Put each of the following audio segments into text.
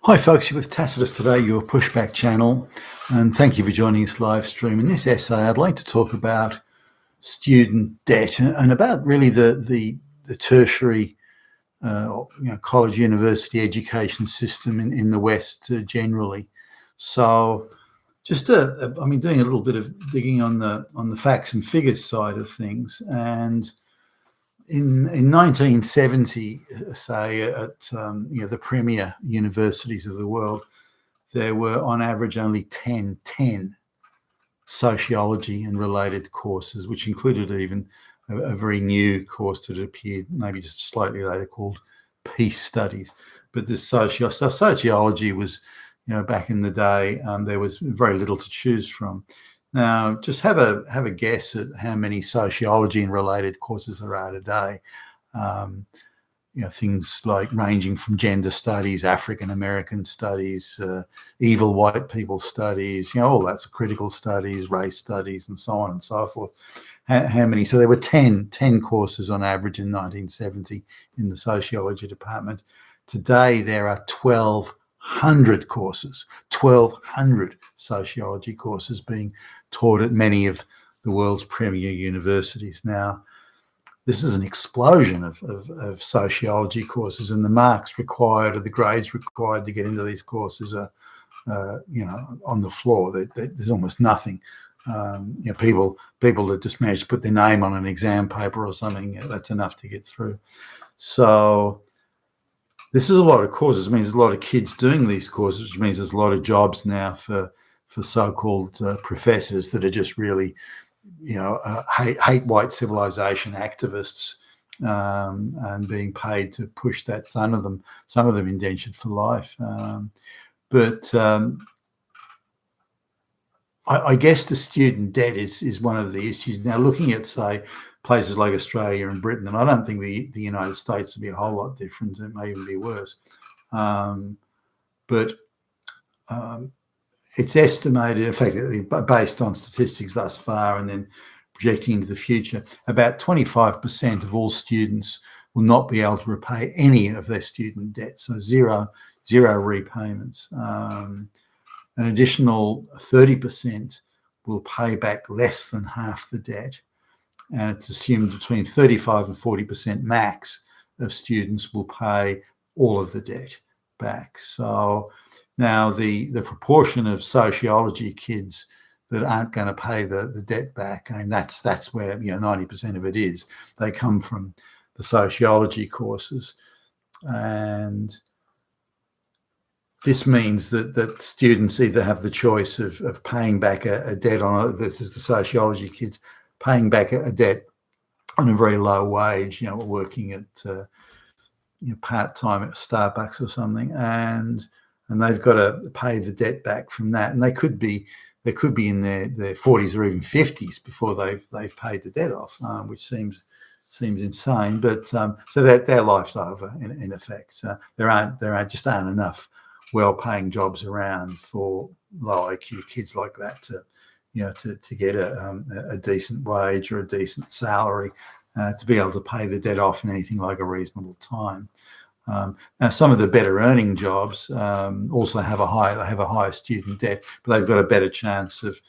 Hi folks, you're with Tacitus today, your pushback channel, and thank you for joining this live stream. In this essay, I'd like to talk about student debt and about really the tertiary, college university education system in the West generally. So, doing a little bit of digging on the facts and figures side of things, and in 1970, say at the premier universities of the world, there were on average only 10 sociology and related courses, which included even a very new course that appeared maybe just slightly later called peace studies. But this sociology was, back in the day, there was very little to choose from. Now, just have a guess at how many sociology and related courses there are today. Things like ranging from gender studies, African American studies, evil white people studies, all that's critical studies, race studies, and so on and so forth. How many? So there were 10 courses on average in 1970 in the sociology department. Today there are 1,200 courses, 1,200 sociology courses being taught at many of the world's premier universities. Now, this is an explosion of sociology courses, and the marks required or the grades required to get into these courses are, on the floor. There's almost nothing. People that just manage to put their name on an exam paper or something, that's enough to get through. So this is a lot of courses. It means there's a lot of kids doing these courses, which means there's a lot of jobs now for so-called professors that are just really hate white civilization activists, and being paid to push that. Some of them indentured for life. I guess the student debt is one of the issues. Now, looking at, say, places like Australia and Britain, and I don't think the United States will be a whole lot different. It may even be worse. It's estimated, effectively, based on statistics thus far and then projecting into the future, about 25% of all students will not be able to repay any of their student debt, so zero repayments. An additional 30% will pay back less than half the debt, and it's assumed between 35 and 40% max of students will pay all of the debt back. So now the proportion of sociology kids that aren't going to pay the debt back, I mean, that's where 90% of it is. They come from the sociology courses, and this means that students either have the choice of paying back a debt on, this is the sociology kids, paying back a debt on a very low wage, working at part-time at Starbucks or something, and they've got to pay the debt back from that, and they could be in their 40s or even 50s before they've paid the debt off, which seems insane. But so their life's over in effect. So there aren't enough well-paying jobs around for low IQ kids like that to get a decent wage or a decent salary to be able to pay the debt off in anything like a reasonable time. Now, some of the better earning jobs also have a higher student debt, but they've got a better chance of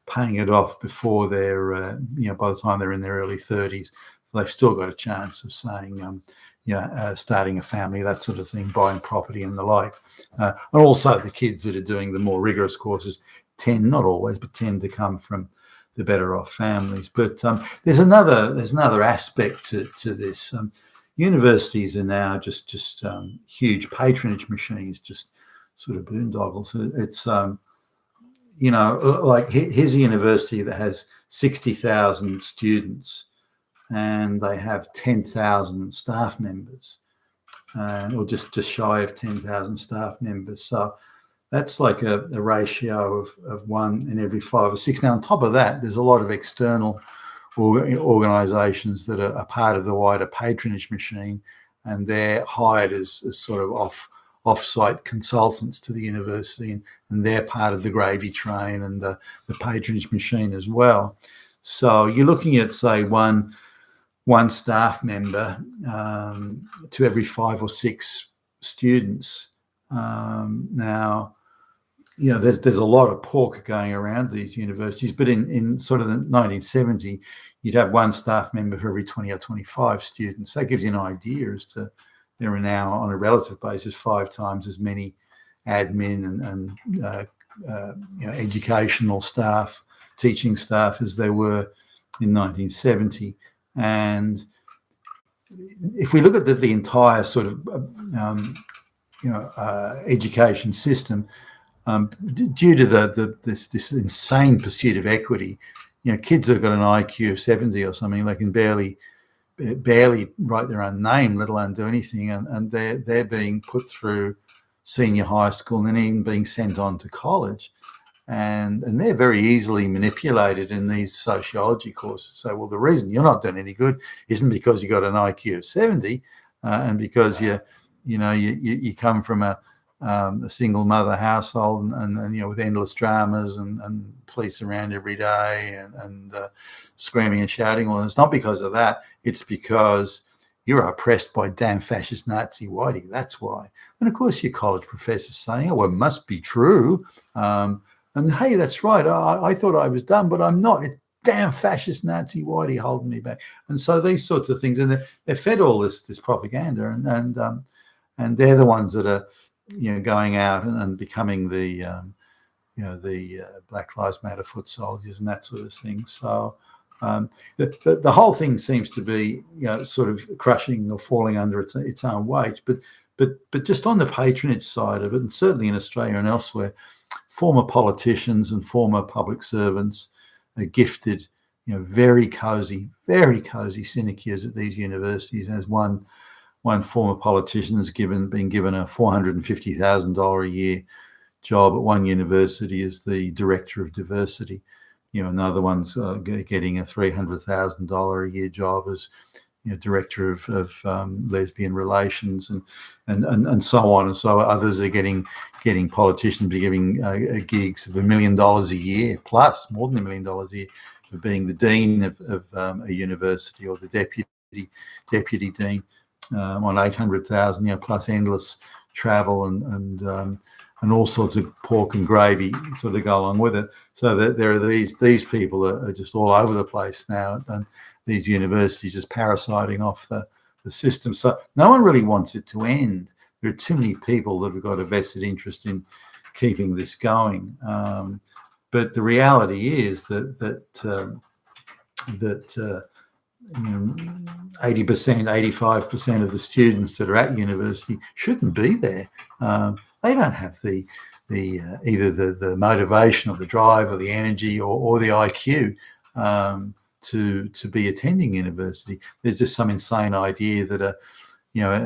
paying it off before they're, by the time they're in their early 30s. They've still got a chance of saying, starting a family, that sort of thing, buying property and the like. And also the kids that are doing the more rigorous courses not always, but tend to come from the better off families. But there's another aspect to this. Universities are now just huge patronage machines, just sort of boondoggles. It's like here's a university that has 60,000 students, and they have 10,000 staff members, or just shy of 10,000 staff members. So that's like a ratio of 1 in every 5 or 6. Now, on top of that, there's a lot of external organisations that are a part of the wider patronage machine, and they're hired as sort of off-site consultants to the university, and they're part of the gravy train and the patronage machine as well. So you're looking at, say, one staff member to every 5 or 6 students, Now, there's a lot of pork going around these universities, but in sort of the 1970, you'd have one staff member for every 20 or 25 students. That gives you an idea as to there are now, on a relative basis, 5 times as many admin and educational staff, teaching staff as there were in 1970. And if we look at the entire sort of education system, due to this insane pursuit of equity, kids have got an IQ of 70 or something. They can barely write their own name, let alone do anything, and they're being put through senior high school and then even being sent on to college, and they're very easily manipulated in these sociology courses. So, well, the reason you're not doing any good isn't because you got an IQ of 70, and because you come from a single mother household and with endless dramas and police around every day and screaming and shouting. Well, it's not because of that. It's because you're oppressed by damn fascist Nazi whitey. That's why. And of course, your college professor's saying, "Oh, it must be true." And hey, that's right. I thought I was done, but I'm not. It's damn fascist Nazi whitey holding me back. And so these sorts of things, and they're fed all this propaganda, and they're the ones that are going out and becoming the Black Lives Matter foot soldiers and that sort of thing. So the whole thing seems to be sort of crushing or falling under its own weight. But just on the patronage side of it, and certainly in Australia and elsewhere, former politicians and former public servants are gifted very cozy sinecures at these universities. As one former politician has been given a $450,000 a year job at one university as the director of diversity. Another one's getting a $300,000 a year job as director of lesbian relations and so on. And so others are getting politicians be giving gigs of $1 million a year plus, more than $1 million a year, for being the dean of a university or the deputy dean. On 800,000, plus endless travel and all sorts of pork and gravy sort of go along with it. So that there are these people are just all over the place now, and these universities just parasiting off the system. So no one really wants it to end. There are too many people that have got a vested interest in keeping this going. But the reality is that 80%, 85% of the students that are at university shouldn't be there. They don't have either the motivation or the drive or the energy or the IQ to be attending university. There's just some insane idea that a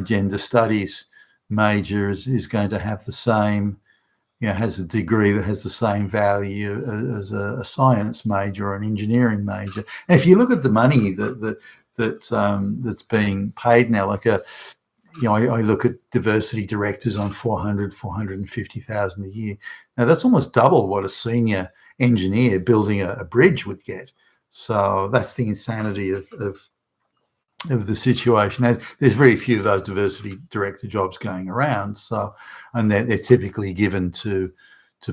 gender studies major is going to have the same, has a degree that has the same value as a science major or an engineering major. And if you look at the money that's being paid now, like I look at diversity directors on $450,000 a year. Now that's almost double what a senior engineer building a bridge would get. So that's the insanity of the situation. There's very few of those diversity director jobs going around. So, and they're typically given to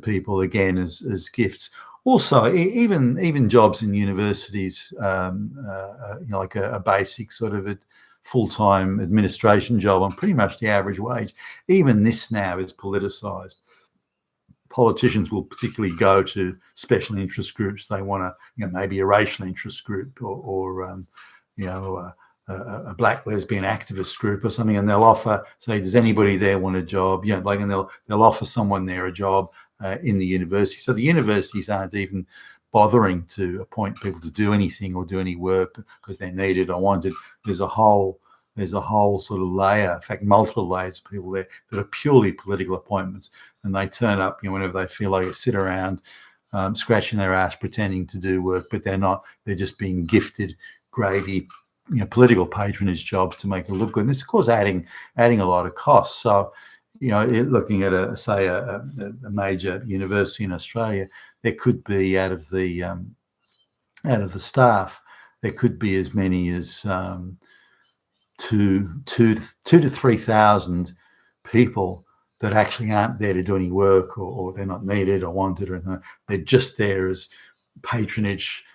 people again as gifts. Also, even jobs in universities, like a basic sort of a full-time administration job on pretty much the average wage. Even this now is politicized. Politicians will particularly go to special interest groups. They want to, maybe a racial interest group or a black lesbian activist group or something, and they'll offer, say, does anybody there want a job? And they'll offer someone there a job in the university. So the universities aren't even bothering to appoint people to do anything or do any work because they're needed or wanted. There's a whole sort of layer, in fact, multiple layers of people there that are purely political appointments, and they turn up, whenever they feel like it, sit around scratching their ass pretending to do work, but they're not. They're just being gifted gravy, political patronage jobs to make it look good. And this, of course, adding a lot of costs. So, looking at a major university in Australia, there could be out of the staff, there could be as many as 2,000 to 3,000 people that actually aren't there to do any work, or they're not needed or wanted or anything. They're just there as patronage,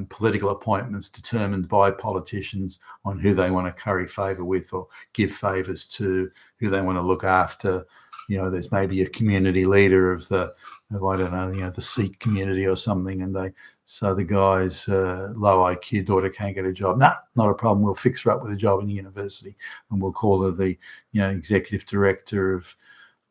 political appointments determined by politicians on who they want to curry favour with or give favours to, who they want to look after. There's maybe a community leader of I don't know, the Sikh community or something, and so the guy's low IQ daughter can't get a job. Nah, not a problem. We'll fix her up with a job in the university, and we'll call her the executive director of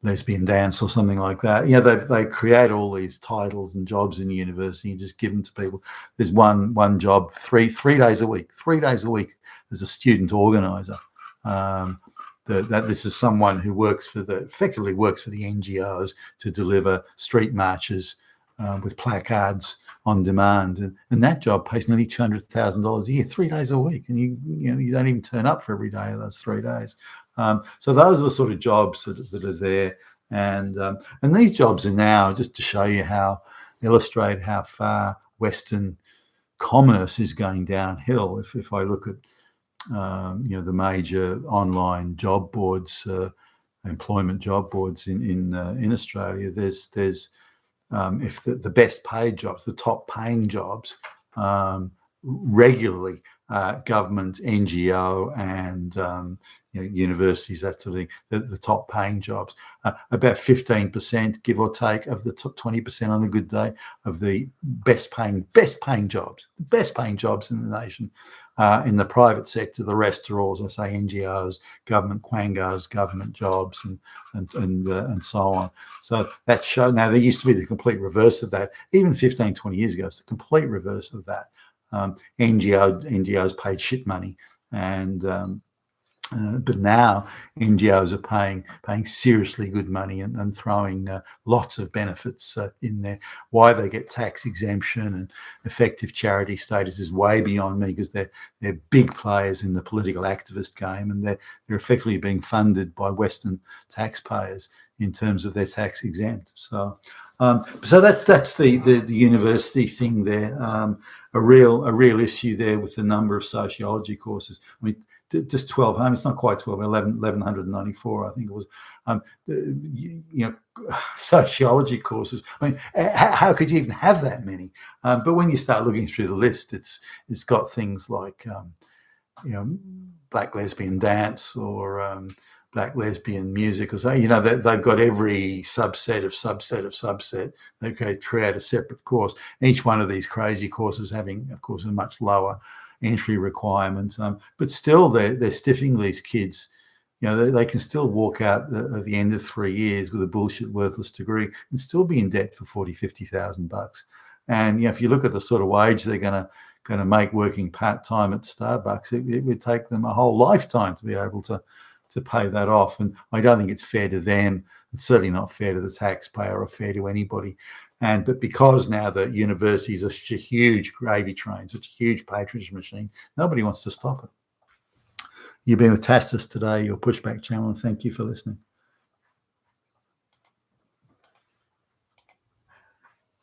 lesbian dance or something like that. They create all these titles and jobs in the university and just give them to people. There's one job, three days a week. 3 days a week as a student organizer. That this is someone who effectively works for the NGOs to deliver street marches with placards on demand, and that job pays nearly $200,000 a year, 3 days a week, and you don't even turn up for every day of those 3 days. So those are the sort of jobs that are there, and these jobs are now, just to show you illustrate how far Western commerce is going downhill. If I look at the major online job boards, employment job boards in Australia, there's if the best paid jobs, the top paying jobs, regularly government, NGO, and universities, that sort of thing, the top paying jobs, about 15%, give or take, of the top 20% on a good day of the best paying jobs in the nation. In the private sector, the rest are all, as I say, NGOs, government quangos, government jobs, and so on. So that show, now there used to be the complete reverse of that. Even 15, 20 years ago, it's the complete reverse of that. NGOs paid shit money, and but now NGOs are paying seriously good money and throwing lots of benefits in there. Why they get tax exemption and effective charity status is way beyond me, because they're big players in the political activist game, and they're effectively being funded by Western taxpayers in terms of their tax exempt. So that's the university thing there. A real issue there with the number of sociology courses. I mean, just 1,200. It's not quite 12. 1,194, I think it was. Sociology courses. I mean, how could you even have that many? But when you start looking through the list, it's got things like black lesbian dance, or black lesbian music, or so. They've got every subset of subset. They create a separate course. Each one of these crazy courses having, of course, a much lower entry requirement, but still they're stiffing these kids. They can still walk out at the end of 3 years with a bullshit, worthless degree and still be in debt for $40,000-$50,000. And if you look at the sort of wage they're going to make working part-time at Starbucks, it would take them a whole lifetime to be able to pay that off. And I don't think it's fair to them. It's certainly not fair to the taxpayer or fair to anybody. But because now the universities are such a huge gravy train, such a huge patronage machine, nobody wants to stop it. You've been with Tacitus today, your Pushback channel, and thank you for listening.